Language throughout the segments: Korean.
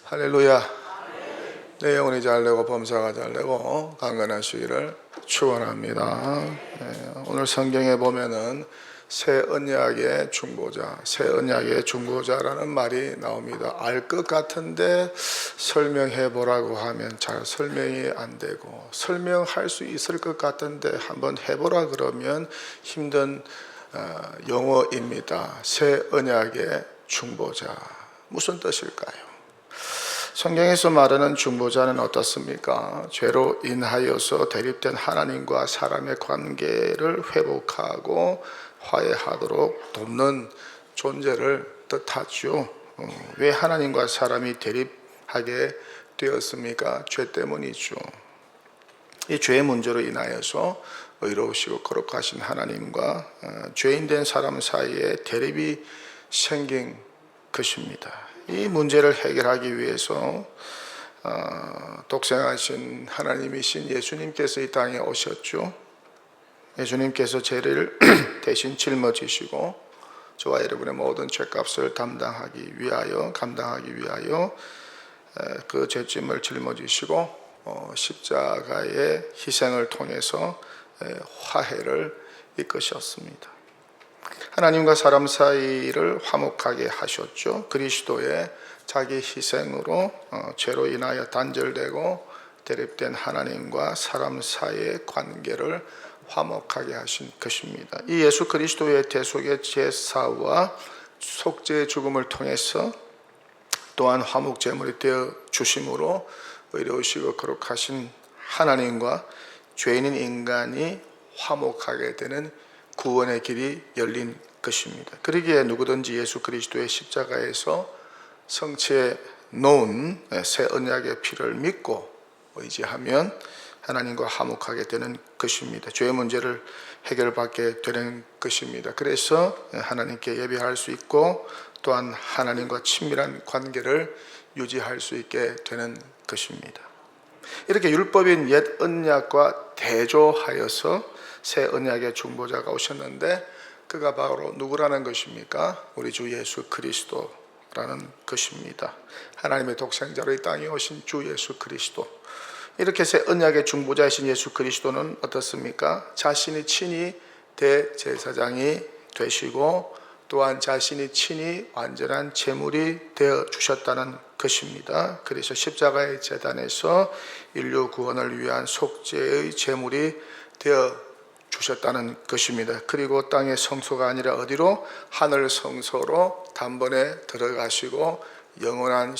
할렐루야. 내 영혼이 잘되고 범사가 잘되고 강건하시기를 축원합니다. 오늘 성경에 보면은 새 언약의 중보자, 새 언약의 중보자라는 말이 나옵니다. 알 것 같은데 설명해 보라고 하면 잘 설명이 안 되고, 설명할 수 있을 것 같은데 한번 해보라 그러면 힘든 용어입니다. 새 언약의 중보자, 무슨 뜻일까요? 성경에서 말하는 중보자는 어떻습니까? 죄로 인하여서 대립된 하나님과 사람의 관계를 회복하고 화해하도록 돕는 존재를 뜻하죠. 왜 하나님과 사람이 대립하게 되었습니까? 죄 때문이죠. 이 죄의 문제로 인하여서 의로우시고 거룩하신 하나님과 죄인된 사람 사이에 대립이 생긴 것입니다. 이 문제를 해결하기 위해서 독생하신 하나님이신 예수님께서 이 땅에 오셨죠. 예수님께서 죄를 대신 짊어지시고 저와 여러분의 모든 죄값을 감당하기 위하여 그 죄짐을 짊어지시고 십자가의 희생을 통해서 화해를 이끄셨습니다. 하나님과 사람 사이를 화목하게 하셨죠. 그리스도의 자기 희생으로 죄로 인하여 단절되고 대립된 하나님과 사람 사이의 관계를 화목하게 하신 것입니다. 이 예수 그리스도의 대속의 제사와 속죄의 죽음을 통해서 또한 화목 제물이 되어 주심으로 의로우시고 거룩하신 하나님과 죄인인 인간이 화목하게 되는 구원의 길이 열린 것입니다. 그러기에 누구든지 예수 그리스도의 십자가에서 성취해 놓은 새 언약의 피를 믿고 의지하면 하나님과 화목하게 되는 것입니다. 죄의 문제를 해결받게 되는 것입니다. 그래서 하나님께 예배할 수 있고 또한 하나님과 친밀한 관계를 유지할 수 있게 되는 것입니다. 이렇게 율법인 옛 언약과 대조하여서 새 언약의 중보자가 오셨는데 그가 바로 누구라는 것입니까? 우리 주 예수 그리스도라는 것입니다. 하나님의 독생자로 이 땅에 오신 주 예수 그리스도. 이렇게 새 언약의 중보자이신 예수 그리스도는 어떻습니까? 자신이 친히 대제사장이 되시고 또한 자신이 친히 완전한 제물이 되어 주셨다는 것입니다. 그래서 십자가의 제단에서 인류 구원을 위한 속죄의 제물이 되어 주셨다는 것입니다. 그리고 땅의 성소가 아니라 어디로? 하늘 성소로 단번에 들어가시고 영원한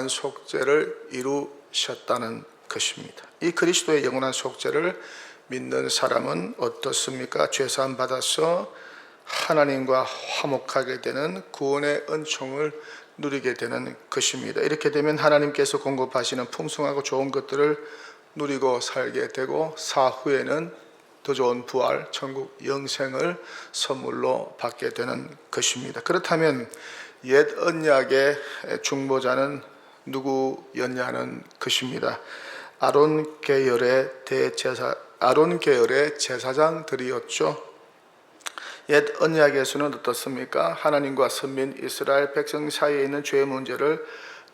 속죄를 이루셨다는 것입니다. 이 그리스도의 영원한 속죄를 믿는 사람은 어떻습니까? 죄사함 받아서 하나님과 화목하게 되는 구원의 은총을 누리게 되는 것입니다. 이렇게 되면 하나님께서 공급하시는 풍성하고 좋은 것들을 누리고 살게 되고 사후에는 더 좋은 부활, 천국 영생을 선물로 받게 되는 것입니다. 그렇다면 옛 언약의 중보자는 누구였냐는 것입니다. 아론 계열의 제사장들이었죠. 옛 언약에서는 어떻습니까? 하나님과 선민 이스라엘 백성 사이에 있는 죄의 문제를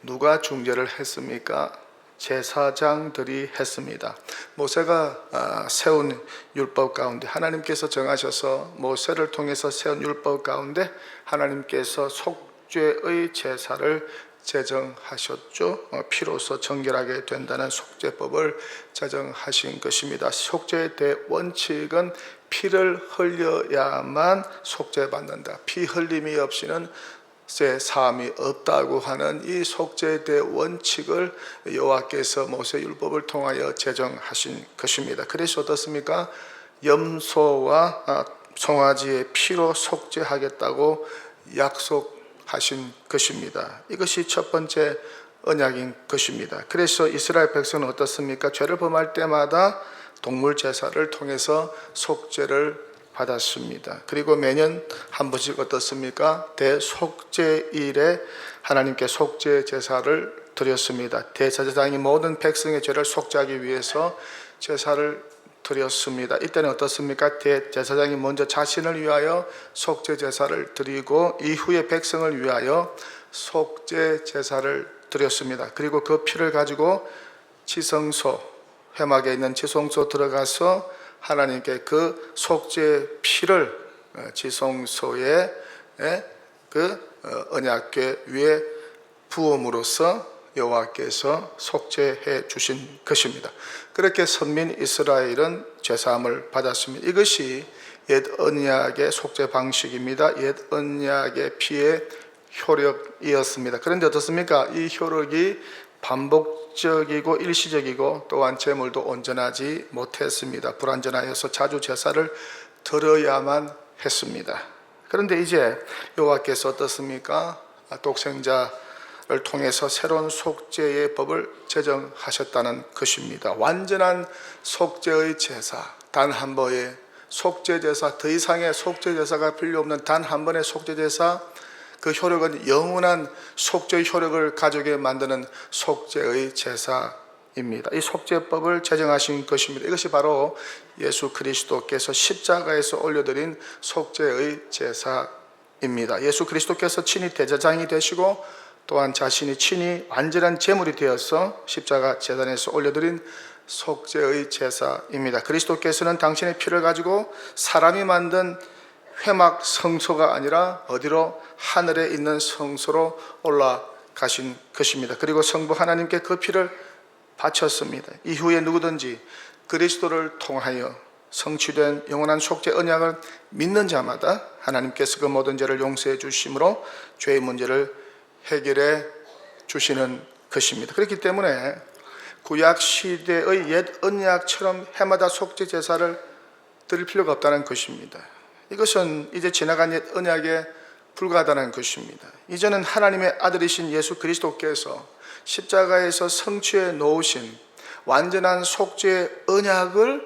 누가 중재를 했습니까? 제사장들이 했습니다. 모세가 세운 율법 가운데 하나님께서 정하셔서 모세를 통해서 세운 율법 가운데 하나님께서 속죄의 제사를 제정하셨죠. 피로써 정결하게 된다는 속죄법을 제정하신 것입니다. 속죄의 대원칙은 피를 흘려야만 속죄받는다. 피 흘림이 없이는 제 사함이 없다고 하는 이 속죄의 대원칙을 여호와께서 모세율법을 통하여 제정하신 것입니다. 그래서 어떻습니까? 염소와 송아지의 피로 속죄하겠다고 약속하신 것입니다. 이것이 첫 번째 언약인 것입니다. 그래서 이스라엘 백성은 어떻습니까? 죄를 범할 때마다 동물 제사를 통해서 속죄를 받았습니다. 그리고 매년 한 번씩 어떻습니까? 대속죄일에 하나님께 속죄 제사를 드렸습니다. 대제사장이 모든 백성의 죄를 속죄하기 위해서 제사를 드렸습니다. 이때는 어떻습니까? 대제사장이 먼저 자신을 위하여 속죄 제사를 드리고 이후에 백성을 위하여 속죄 제사를 드렸습니다. 그리고 그 피를 가지고 지성소, 회막에 있는 지성소 들어가서 하나님께 그 속죄 피를 지성소의 그 언약궤 위에 부음으로써 여호와께서 속죄해 주신 것입니다. 그렇게 선민 이스라엘은 죄사함을 받았습니다. 이것이 옛 언약의 속죄 방식입니다. 옛 언약의 피의 효력이었습니다. 그런데 어떻습니까? 이 효력이 반복적이고 일시적이고 또한 제물도 온전하지 못했습니다. 불완전하여서 자주 제사를 드려야만 했습니다. 그런데 이제 여호와께서 어떻습니까? 독생자를 통해서 새로운 속죄의 법을 제정하셨다는 것입니다. 완전한 속죄의 제사, 단 한 번의 속죄 제사, 더 이상의 속죄 제사가 필요 없는 단 한 번의 속죄 제사, 그 효력은 영원한 속죄의 효력을 가지게 만드는 속죄의 제사입니다. 이 속죄법을 제정하신 것입니다. 이것이 바로 예수 그리스도께서 십자가에서 올려드린 속죄의 제사입니다. 예수 그리스도께서 친히 대제사장이 되시고 또한 자신이 친히 완전한 제물이 되어서 십자가 제단에서 올려드린 속죄의 제사입니다. 그리스도께서는 당신의 피를 가지고 사람이 만든 회막 성소가 아니라 어디로? 하늘에 있는 성소로 올라가신 것입니다. 그리고 성부 하나님께 그 피를 바쳤습니다. 이후에 누구든지 그리스도를 통하여 성취된 영원한 속죄 언약을 믿는 자마다 하나님께서 그 모든 죄를 용서해 주심으로 죄의 문제를 해결해 주시는 것입니다. 그렇기 때문에 구약 시대의 옛 언약처럼 해마다 속죄 제사를 드릴 필요가 없다는 것입니다. 이것은 이제 지나간 옛 언약에 불과하다는 것입니다. 이제는 하나님의 아들이신 예수 그리스도께서 십자가에서 성취해 놓으신 완전한 속죄의 언약을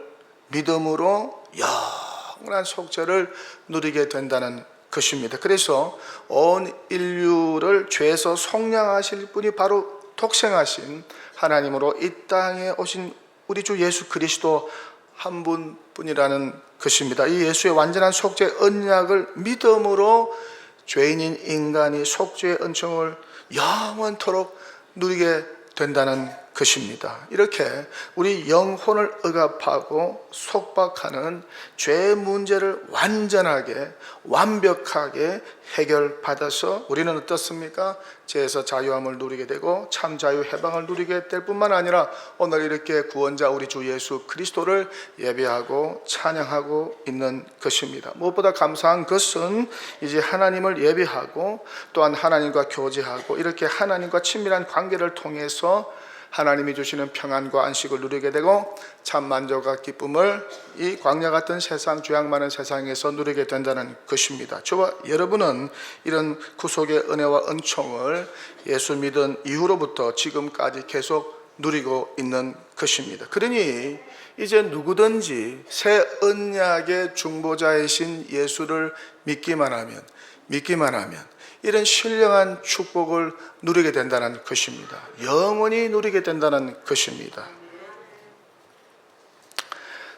믿음으로 영원한 속죄를 누리게 된다는 것입니다. 그래서 온 인류를 죄에서 속량하실 분이 바로 독생하신 하나님으로 이 땅에 오신 우리 주 예수 그리스도 한 분뿐이라는 것입니다. 이 예수의 완전한 속죄 언약을 믿음으로 죄인인 인간이 속죄의 은총을 영원토록 누리게 된다는 것입니다. 이렇게 우리 영혼을 억압하고 속박하는 죄의 문제를 완전하게 완벽하게 해결받아서 우리는 어떻습니까? 죄에서 자유함을 누리게 되고 참 자유 해방을 누리게 될 뿐만 아니라 오늘 이렇게 구원자 우리 주 예수 그리스도를 예배하고 찬양하고 있는 것입니다. 무엇보다 감사한 것은 이제 하나님을 예배하고 또한 하나님과 교제하고 이렇게 하나님과 친밀한 관계를 통해서 하나님이 주시는 평안과 안식을 누리게 되고 참 만족과 기쁨을 이 광야 같은 세상, 죄악 많은 세상에서 누리게 된다는 것입니다. 저와 여러분은 이런 구속의 은혜와 은총을 예수 믿은 이후로부터 지금까지 계속 누리고 있는 것입니다. 그러니 이제 누구든지 새 언약의 중보자이신 예수를 믿기만 하면 이런 신령한 축복을 누리게 된다는 것입니다. 영원히 누리게 된다는 것입니다.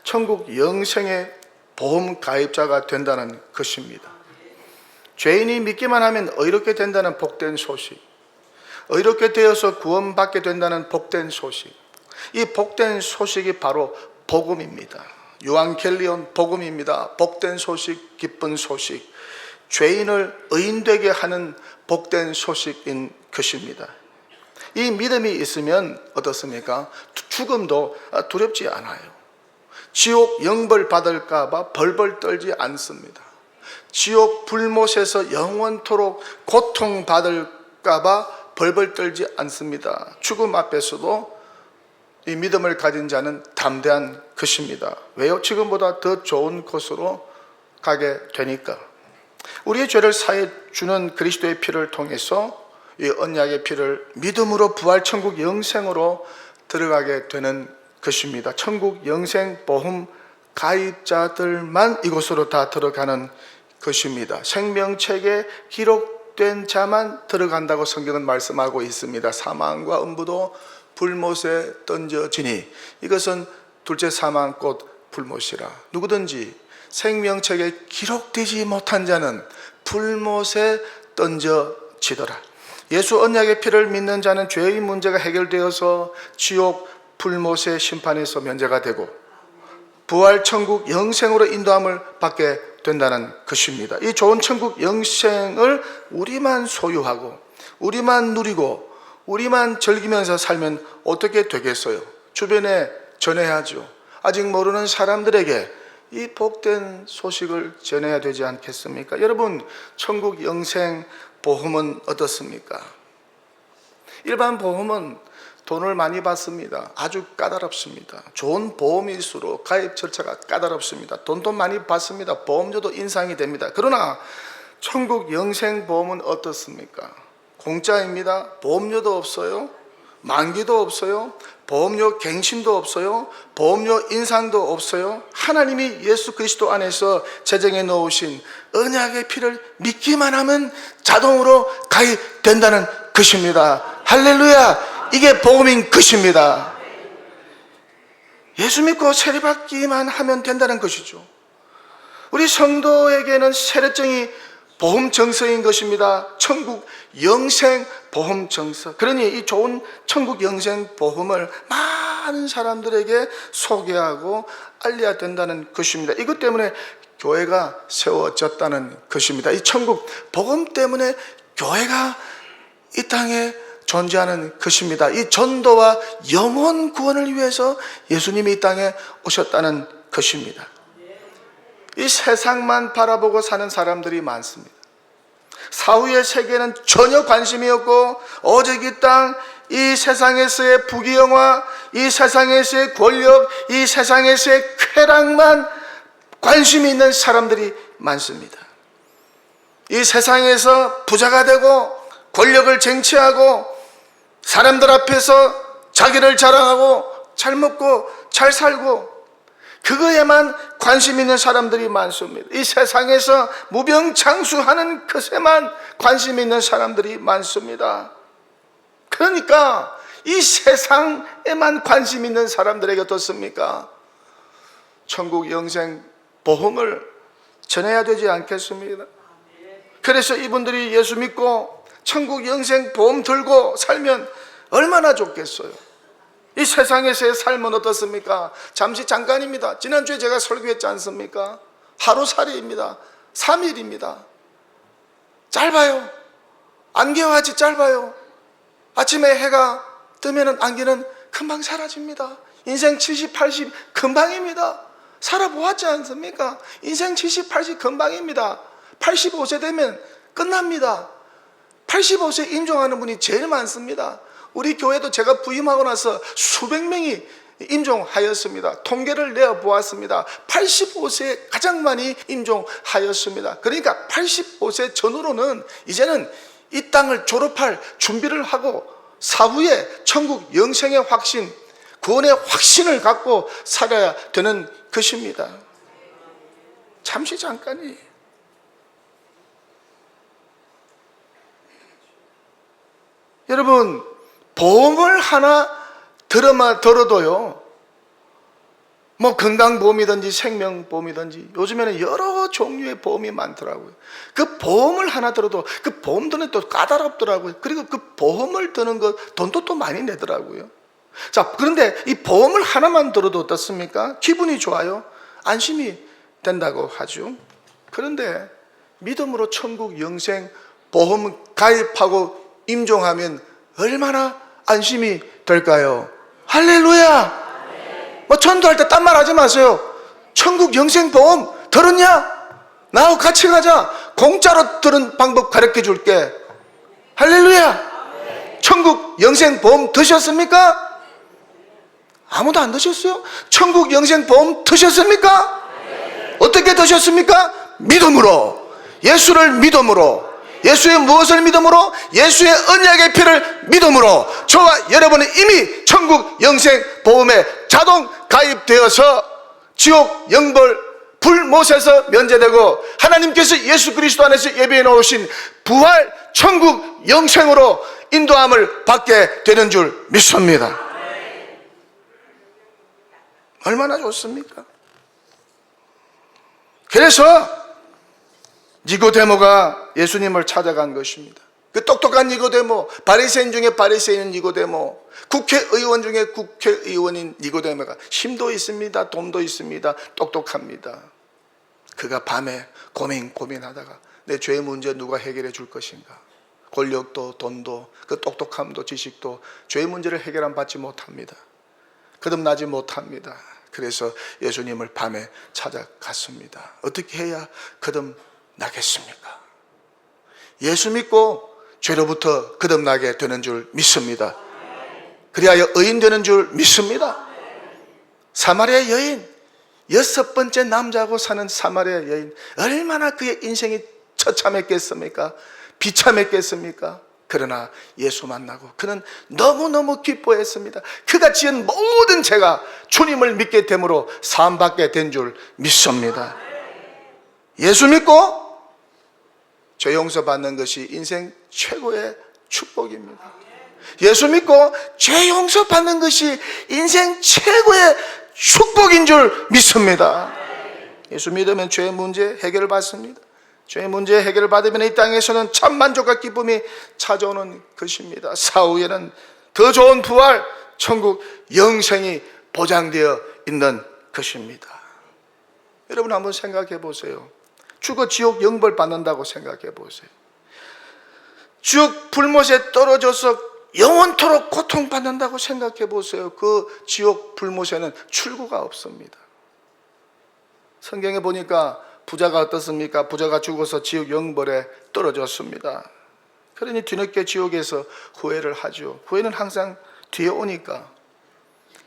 천국 영생의 보험 가입자가 된다는 것입니다. 죄인이 믿기만 하면 의롭게 된다는 복된 소식, 의롭게 되어서 구원받게 된다는 복된 소식, 이 복된 소식이 바로 복음입니다. 유앙겔리온 복음입니다. 복된 소식, 기쁜 소식, 죄인을 의인되게 하는 복된 소식인 것입니다. 이 믿음이 있으면 어떻습니까? 죽음도 두렵지 않아요. 지옥 영벌 받을까 봐 벌벌 떨지 않습니다. 지옥 불못에서 영원토록 고통받을까 봐 벌벌 떨지 않습니다. 죽음 앞에서도 이 믿음을 가진 자는 담대한 것입니다. 왜요? 지금보다 더 좋은 곳으로 가게 되니까. 우리의 죄를 사해 주는 그리스도의 피를 통해서 이 언약의 피를 믿음으로 부활 천국 영생으로 들어가게 되는 것입니다. 천국 영생 보험 가입자들만 이곳으로 다 들어가는 것입니다. 생명책에 기록된 자만 들어간다고 성경은 말씀하고 있습니다. 사망과 음부도 불못에 던져지니, 이것은 둘째 사망꽃 불못이라. 누구든지 생명책에 기록되지 못한 자는 불못에 던져지더라. 예수 언약의 피를 믿는 자는 죄의 문제가 해결되어서 지옥 불못의 심판에서 면제가 되고 부활 천국 영생으로 인도함을 받게 된다는 것입니다. 이 좋은 천국 영생을 우리만 소유하고 우리만 누리고 우리만 즐기면서 살면 어떻게 되겠어요? 주변에 전해야죠. 아직 모르는 사람들에게 이 복된 소식을 전해야 되지 않겠습니까? 여러분, 천국 영생 보험은 어떻습니까? 일반 보험은 돈을 많이 받습니다. 아주 까다롭습니다. 좋은 보험일수록 가입 절차가 까다롭습니다. 돈도 많이 받습니다. 보험료도 인상이 됩니다. 그러나 천국 영생 보험은 어떻습니까? 공짜입니다. 보험료도 없어요. 만기도 없어요. 보험료 갱신도 없어요. 보험료 인상도 없어요. 하나님이 예수 그리스도 안에서 제정해 놓으신 언약의 피를 믿기만 하면 자동으로 가입된다는 것입니다. 할렐루야! 이게 복음인 것입니다. 예수 믿고 세례받기만 하면 된다는 것이죠. 우리 성도에게는 세례증이 보험증서인 것입니다. 천국 영생 보험증서. 그러니 이 좋은 천국 영생 보험을 많은 사람들에게 소개하고 알려야 된다는 것입니다. 이것 때문에 교회가 세워졌다는 것입니다. 이 천국 복음 때문에 교회가 이 땅에 존재하는 것입니다. 이 전도와 영혼 구원을 위해서 예수님이 이 땅에 오셨다는 것입니다. 이 세상만 바라보고 사는 사람들이 많습니다. 사후의 세계는 전혀 관심이 없고 오직 이 땅, 이 세상에서의 부귀영화, 이 세상에서의 권력, 이 세상에서의 쾌락만 관심이 있는 사람들이 많습니다. 이 세상에서 부자가 되고 권력을 쟁취하고 사람들 앞에서 자기를 자랑하고 잘 먹고 잘 살고 그거에만 관심 있는 사람들이 많습니다. 이 세상에서 무병장수하는 것에만 관심 있는 사람들이 많습니다. 그러니까 이 세상에만 관심 있는 사람들에게 어떻습니까? 천국 영생 보험을 전해야 되지 않겠습니까? 그래서 이분들이 예수 믿고 천국 영생 보험 들고 살면 얼마나 좋겠어요. 이 세상에서의 삶은 어떻습니까? 잠시 잠깐입니다. 지난주에 제가 설교했지 않습니까? 하루살이입니다. 3일입니다. 짧아요. 안개와같이 짧아요. 아침에 해가 뜨면 안개는 금방 사라집니다. 인생 70, 80 금방입니다. 살아보았지 않습니까? 인생 70, 80 금방입니다. 85세 되면 끝납니다. 85세 임종하는 분이 제일 많습니다. 우리 교회도 제가 부임하고 나서 수백 명이 임종하였습니다. 통계를 내어보았습니다. 85세에 가장 많이 임종하였습니다. 그러니까 85세 전후로는 이제는 이 땅을 졸업할 준비를 하고 사후에 천국 영생의 확신, 구원의 확신을 갖고 살아야 되는 것입니다. 잠시 잠깐이 여러분, 보험을 하나 들어도요, 뭐 건강보험이든지 생명보험이든지 요즘에는 여러 종류의 보험이 많더라고요. 그 보험을 하나 들어도 그 보험 드는 또 까다롭더라고요. 그리고 그 보험을 드는 것 돈도 또 많이 내더라고요. 자, 그런데 이 보험을 하나만 들어도 어떻습니까? 기분이 좋아요. 안심이 된다고 하죠. 그런데 믿음으로 천국 영생 보험 가입하고 임종하면 얼마나 안심이 될까요? 할렐루야! 뭐 전도할 때 딴 말 하지 마세요. 천국 영생 보험 들었냐? 나하고 같이 가자. 공짜로 들은 방법 가르쳐 줄게. 할렐루야! 천국 영생 보험 드셨습니까? 아무도 안 드셨어요? 천국 영생 보험 드셨습니까? 어떻게 드셨습니까? 믿음으로, 예수를 믿음으로, 예수의 무엇을 믿음으로? 예수의 언약의 피를 믿음으로 저와 여러분은 이미 천국 영생 보험에 자동 가입되어서 지옥 영벌 불못에서 면제되고 하나님께서 예수 그리스도 안에서 예비해 놓으신 부활 천국 영생으로 인도함을 받게 되는 줄 믿습니다. 얼마나 좋습니까? 그래서 니고데모가 예수님을 찾아간 것입니다. 그 똑똑한 니고데모, 바리새인 중에 바리새인인 니고데모, 국회의원 중에 국회의원인 니고데모가 힘도 있습니다, 돈도 있습니다, 똑똑합니다. 그가 밤에 고민하다가 내 죄의 문제 누가 해결해 줄 것인가? 권력도 돈도 그 똑똑함도 지식도 죄의 문제를 받지 못합니다. 거듭나지 못합니다. 그래서 예수님을 밤에 찾아갔습니다. 어떻게 해야 거듭나겠습니까? 예수 믿고 죄로부터 거듭나게 되는 줄 믿습니다. 그리하여 의인 되는 줄 믿습니다. 사마리아 여인, 6번째 남자하고 사는 사마리아 여인, 얼마나 그의 인생이 처참했겠습니까? 비참했겠습니까? 그러나 예수 만나고 그는 너무너무 기뻐했습니다. 그가 지은 모든 죄가 주님을 믿게 됨으로 사함받게 된 줄 믿습니다. 예수 믿고 죄 용서받는 것이 인생 최고의 축복입니다. 예수 믿고 죄 용서받는 것이 인생 최고의 축복인 줄 믿습니다. 예수 믿으면 죄의 문제 해결을 받습니다. 죄의 문제 해결을 받으면 이 땅에서는 참 만족과 기쁨이 찾아오는 것입니다. 사후에는 더 좋은 부활, 천국 영생이 보장되어 있는 것입니다. 여러분 한번 생각해 보세요. 죽어 지옥 영벌 받는다고 생각해 보세요. 지옥 불못에 떨어져서 영원토록 고통받는다고 생각해 보세요. 그 지옥 불못에는 출구가 없습니다. 성경에 보니까 부자가 어떻습니까? 부자가 죽어서 지옥 영벌에 떨어졌습니다. 그러니 뒤늦게 지옥에서 후회를 하죠. 후회는 항상 뒤에 오니까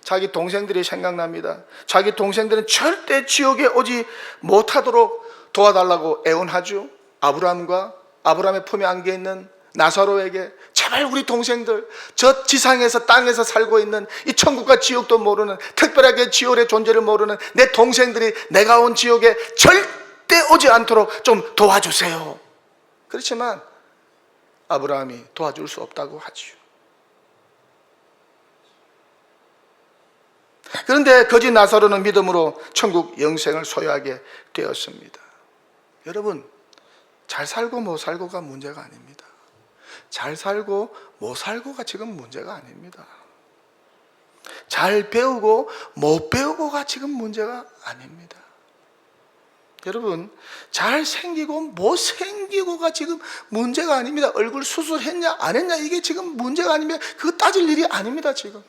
자기 동생들이 생각납니다. 자기 동생들은 절대 지옥에 오지 못하도록 도와달라고 애원하죠. 아브라함의 품에 안겨있는 나사로에게 제발 우리 동생들, 저 지상에서 땅에서 살고 있는 이 천국과 지옥도 모르는, 특별하게 지옥의 존재를 모르는 내 동생들이 내가 온 지옥에 절대 오지 않도록 좀 도와주세요. 그렇지만 아브라함이 도와줄 수 없다고 하죠. 그런데 거짓 나사로는 믿음으로 천국 영생을 소유하게 되었습니다. 여러분, 잘 살고 못 살고가 문제가 아닙니다. 잘 살고 못 살고가 지금 문제가 아닙니다. 잘 배우고 못 배우고가 지금 문제가 아닙니다. 여러분, 잘 생기고 못 생기고가 지금 문제가 아닙니다. 얼굴 수술했냐 안 했냐 이게 지금 문제가 아닙니다. 그거 따질 일이 아닙니다. 지금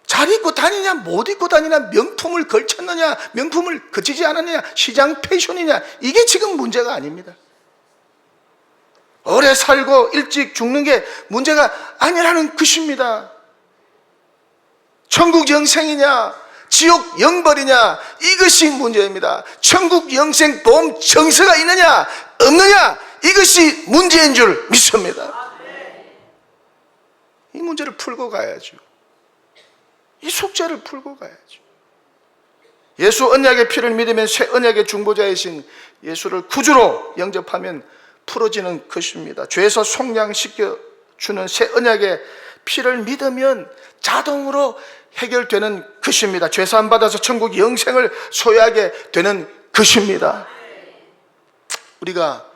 잘 입고 다니냐 못 입고 다니냐, 명품을 걸쳤느냐 명품을 거치지 않았느냐, 시장 패션이냐, 이게 지금 문제가 아닙니다. 오래 살고 일찍 죽는 게 문제가 아니라는 것입니다. 천국 영생이냐 지옥 영벌이냐, 이것이 문제입니다. 천국 영생 보험 정서가 있느냐 없느냐, 이것이 문제인 줄 믿습니다. 이 문제를 풀고 가야죠. 이 숙제를 풀고 가야죠. 예수 언약의 피를 믿으면 새 언약의 중보자이신 예수를 구주로 영접하면 풀어지는 것입니다. 죄에서 속량시켜주는 새 언약의 피를 믿으면 자동으로 해결되는 것입니다. 죄사함 받아서 천국 영생을 소유하게 되는 것입니다. 우리가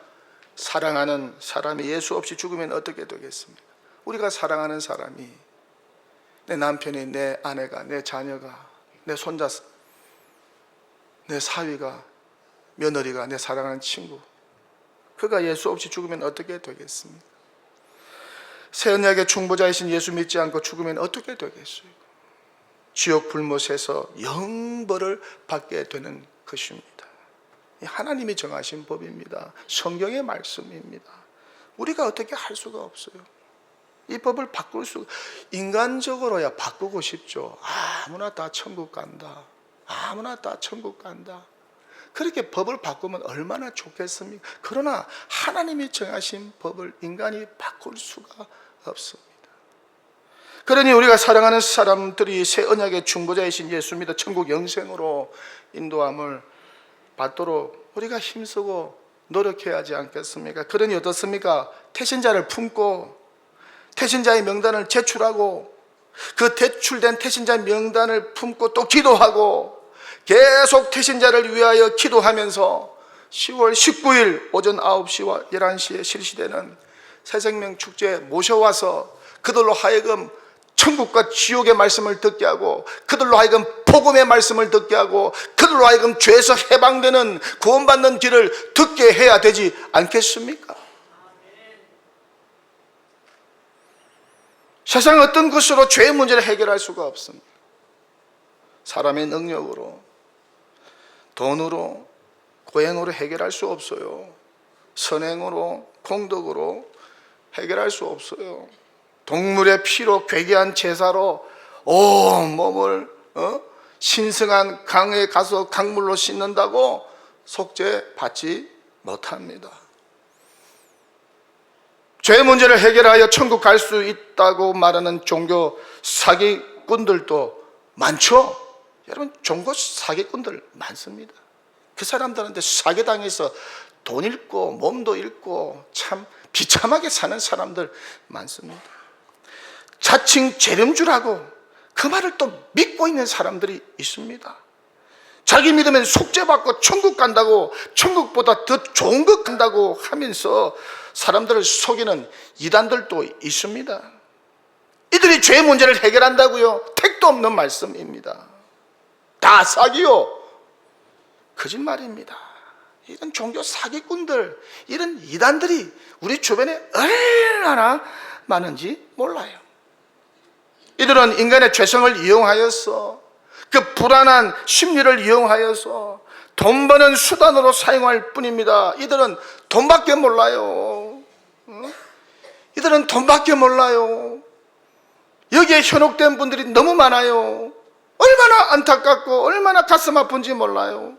사랑하는 사람이 예수 없이 죽으면 어떻게 되겠습니까? 우리가 사랑하는 사람이, 내 남편이, 내 아내가, 내 자녀가, 내 손자, 내 사위가, 며느리가, 내 사랑하는 친구, 그가 예수 없이 죽으면 어떻게 되겠습니까? 새 언약의 중보자이신 예수 믿지 않고 죽으면 어떻게 되겠어요? 지옥 불못에서 영벌을 받게 되는 것입니다. 하나님이 정하신 법입니다. 성경의 말씀입니다. 우리가 어떻게 할 수가 없어요. 이 법을 바꿀 수, 인간적으로야 바꾸고 싶죠. 아무나 다 천국 간다, 아무나 다 천국 간다, 그렇게 법을 바꾸면 얼마나 좋겠습니까? 그러나 하나님이 정하신 법을 인간이 바꿀 수가 없습니다. 그러니 우리가 사랑하는 사람들이 새 언약의 중보자이신 예수 믿어 천국 영생으로 인도함을 받도록 우리가 힘쓰고 노력해야 하지 않겠습니까? 그러니 어떻습니까? 태신자를 품고 태신자의 명단을 제출하고 그 제출된 태신자 명단을 품고 또 기도하고 계속 태신자를 위하여 기도하면서 10월 19일 오전 9시와 11시에 실시되는 새생명 축제에 모셔와서 그들로 하여금 천국과 지옥의 말씀을 듣게 하고, 그들로 하여금 복음의 말씀을 듣게 하고, 그들로 하여금 죄에서 해방되는 구원받는 길을 듣게 해야 되지 않겠습니까? 세상 어떤 것으로 죄의 문제를 해결할 수가 없습니다. 사람의 능력으로, 돈으로, 고행으로 해결할 수 없어요. 선행으로, 공덕으로 해결할 수 없어요. 동물의 피로 괴기한 제사로 온 몸을 신성한 강에 가서 강물로 씻는다고 속죄 받지 못합니다. 죄 문제를 해결하여 천국 갈 수 있다고 말하는 종교 사기꾼들도 많죠. 여러분, 종교 사기꾼들 많습니다. 그 사람들한테 사기당해서 돈 잃고 몸도 잃고 참 비참하게 사는 사람들 많습니다. 자칭 재림주라고 그 말을 또 믿고 있는 사람들이 있습니다. 자기 믿으면 속죄받고 천국 간다고, 천국보다 더 좋은 것 간다고 하면서 사람들을 속이는 이단들도 있습니다. 이들이 죄 문제를 해결한다고요? 택도 없는 말씀입니다. 다 사기요, 거짓말입니다. 이런 종교 사기꾼들, 이런 이단들이 우리 주변에 얼마나 많은지 몰라요. 이들은 인간의 죄성을 이용하여서, 그 불안한 심리를 이용하여서 돈 버는 수단으로 사용할 뿐입니다. 이들은 돈밖에 몰라요. 이들은 돈밖에 몰라요. 여기에 현혹된 분들이 너무 많아요. 얼마나 안타깝고 얼마나 가슴 아픈지 몰라요.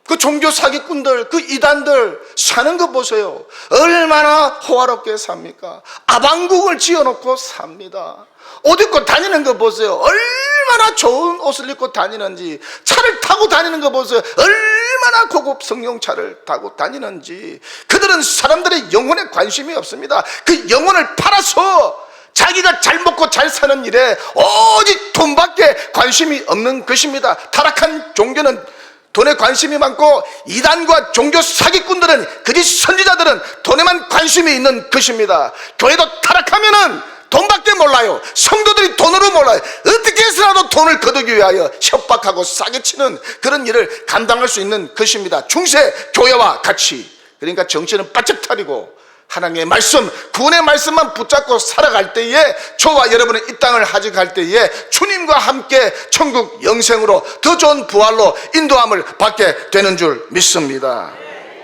그 종교 사기꾼들, 그 이단들 사는 거 보세요. 얼마나 호화롭게 삽니까? 아방국을 지어놓고 삽니다. 옷 입고 다니는 거 보세요. 얼마나 좋은 옷을 입고 다니는지. 차를 타고 다니는 거 보세요. 얼마나 고급 승용차를 타고 다니는지. 그들은 사람들의 영혼에 관심이 없습니다. 그 영혼을 팔아서 자기가 잘 먹고 잘 사는 일에 오직 돈밖에 관심이 없는 것입니다. 타락한 종교는 돈에 관심이 많고, 이단과 종교 사기꾼들은, 그리 선지자들은 돈에만 관심이 있는 것입니다. 교회도 타락하면은 돈밖에 몰라요. 성도들이 돈으로 몰라요. 어떻게 해서라도 돈을 거두기 위하여 협박하고 사기치는 그런 일을 감당할 수 있는 것입니다. 중세 교회와 같이. 그러니까 정신은 바짝 차리고 하나님의 말씀, 구원의 말씀만 붙잡고 살아갈 때에, 저와 여러분의 이 땅을 하직할 때에 주님과 함께 천국 영생으로 더 좋은 부활로 인도함을 받게 되는 줄 믿습니다.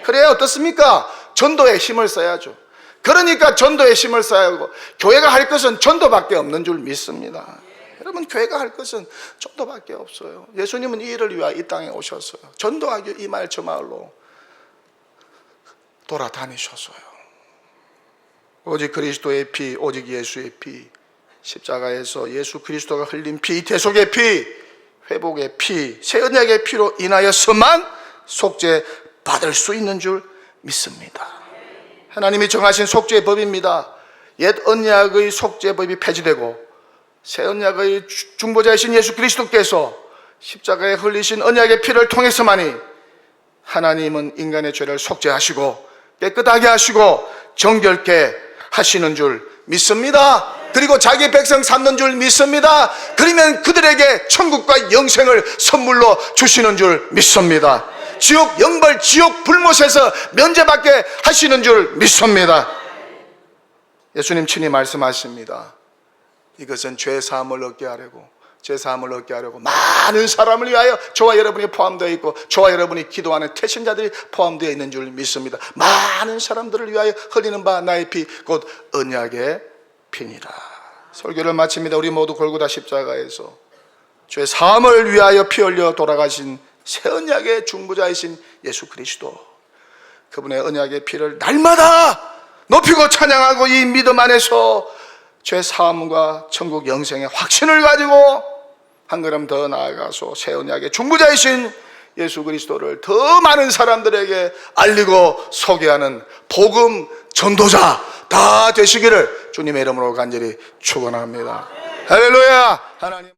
그래야 어떻습니까? 전도에 힘을 써야죠. 그러니까 전도에 힘을 써야 하고, 교회가 할 것은 전도밖에 없는 줄 믿습니다. 여러분, 교회가 할 것은 전도밖에 없어요. 예수님은 이 일을 위하여 이 땅에 오셨어요. 전도하기 이 마을 저 마을로 돌아다니셨어요. 오직 그리스도의 피, 오직 예수의 피, 십자가에서 예수 그리스도가 흘린 피, 대속의 피, 회복의 피, 새 언약의 피로 인하여서만 속죄 받을 수 있는 줄 믿습니다. 하나님이 정하신 속죄의 법입니다. 옛 언약의 속죄법이 폐지되고 새 언약의 중보자이신 예수 그리스도께서 십자가에 흘리신 언약의 피를 통해서만이 하나님은 인간의 죄를 속죄하시고 깨끗하게 하시고 정결케 하시는 줄 믿습니다. 그리고 자기 백성 삼는 줄 믿습니다. 그러면 그들에게 천국과 영생을 선물로 주시는 줄 믿습니다. 지옥 영벌, 지옥 불못에서 면제받게 하시는 줄 믿습니다. 예수님 친히 말씀하십니다. 이것은 죄 사함을 얻게 하려고, 죄 사함을 얻게 하려고 많은 사람을 위하여 저와 여러분이 포함되어 있고, 저와 여러분이 기도하는 태신자들이 포함되어 있는 줄 믿습니다. 많은 사람들을 위하여 흘리는 바 나의 피, 곧 언약의 피니라. 설교를 마칩니다. 우리 모두 골고다 십자가에서 죄 사함을 위하여 피 흘려 돌아가신 새 언약의 중보자이신 예수 그리스도, 그분의 언약의 피를 날마다 높이고 찬양하고 이 믿음 안에서 죄 사함과 천국 영생의 확신을 가지고 한 걸음 더 나아가서 새 언약의 중보자이신 예수 그리스도를 더 많은 사람들에게 알리고 소개하는 복음 전도자 다 되시기를 주님의 이름으로 간절히 축원합니다. 할렐루야. 하나님.